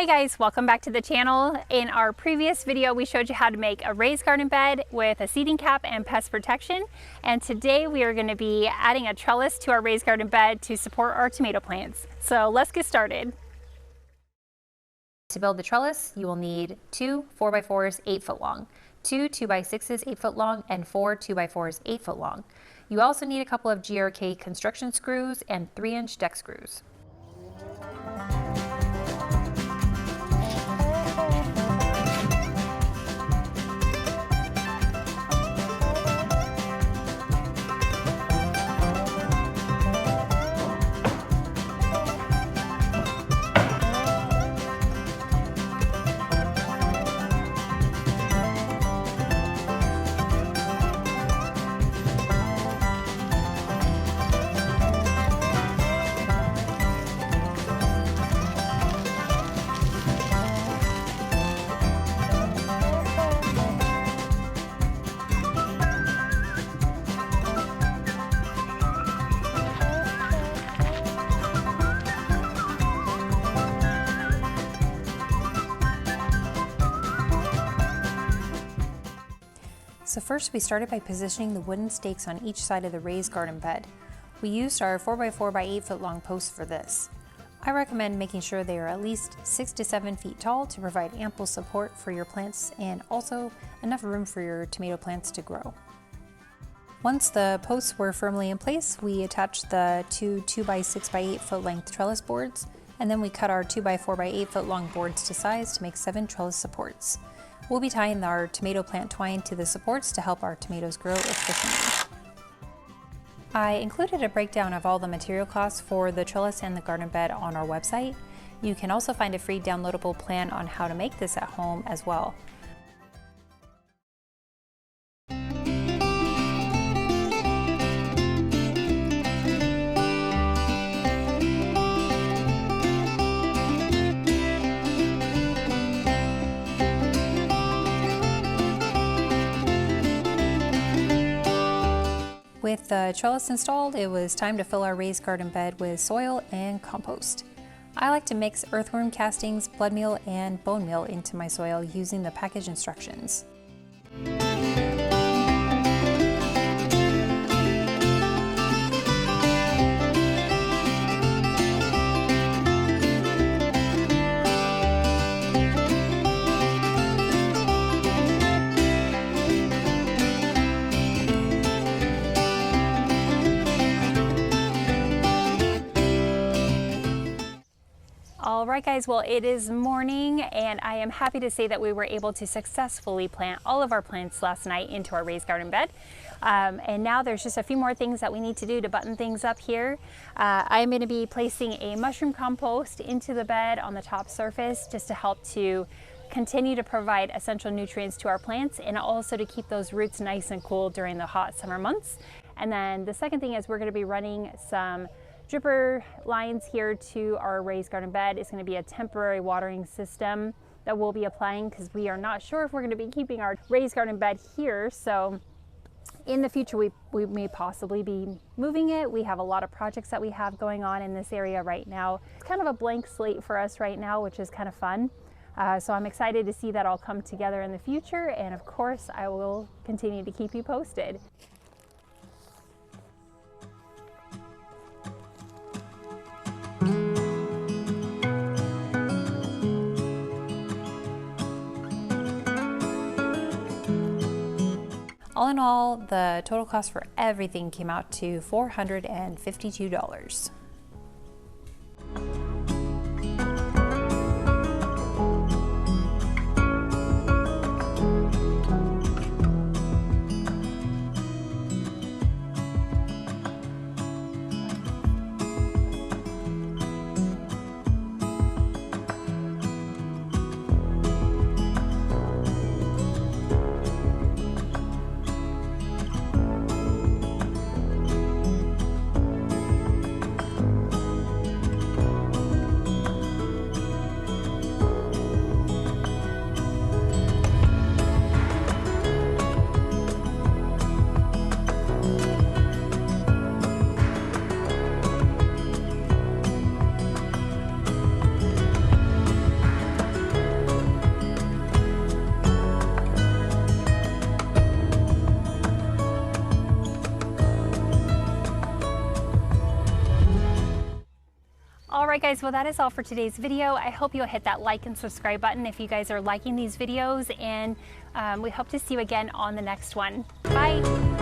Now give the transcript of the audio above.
Hi guys, welcome back to the channel. In our previous video, we showed you how to make a raised garden bed with a seeding cap and pest protection. And today we are going to be adding a trellis to our raised garden bed to support our tomato plants. So let's get started. To build the trellis, you will need 2 4x4s 8 foot long, 2 2x6s 8 foot long, and 4 2x4s 8 foot long. You also need a couple of GRK construction screws and 3-inch deck screws. So first we started by positioning the wooden stakes on each side of the raised garden bed. We used our 4x4 by 8 foot long posts for this. I recommend making sure they are at least 6 to 7 feet tall to provide ample support for your plants and also enough room for your tomato plants to grow. Once the posts were firmly in place, we attached the two 2x6 by 8 foot length trellis boards, and then we cut our 2x4 by 8 foot long boards to size to make 7 trellis supports. We'll be tying our tomato plant twine to the supports to help our tomatoes grow efficiently. I included a breakdown of all the material costs for the trellis and the garden bed on our website. You can also find a free downloadable plan on how to make this at home as well. With the trellis installed, it was time to fill our raised garden bed with soil and compost. I like to mix earthworm castings, blood meal, and bone meal into my soil using the package instructions. Alright guys, well it is morning and I am happy to say that we were able to successfully plant all of our plants last night into our raised garden bed. And now there's just a few more things that we need to do to button things up here. I'm going to be placing a mushroom compost into the bed on the top surface just to help to continue to provide essential nutrients to our plants and also to keep those roots nice and cool during the hot summer months. And then the second thing is we're going to be running some dripper lines here to our raised garden bed. It's going to be a temporary watering system that we'll be applying because we are not sure if we're going to be keeping our raised garden bed here. So in the future we may possibly be moving it. We have a lot of projects that we have going on in this area right now. It's kind of a blank slate for us right now, which is kind of fun. So I'm excited to see that all come together in the future, and of course I will continue to keep you posted. All in all, the total cost for everything came out to $452. All right, guys, well, that is all for today's video. I hope you'll hit that like and subscribe button if you guys are liking these videos, and we hope to see you again on the next one. Bye.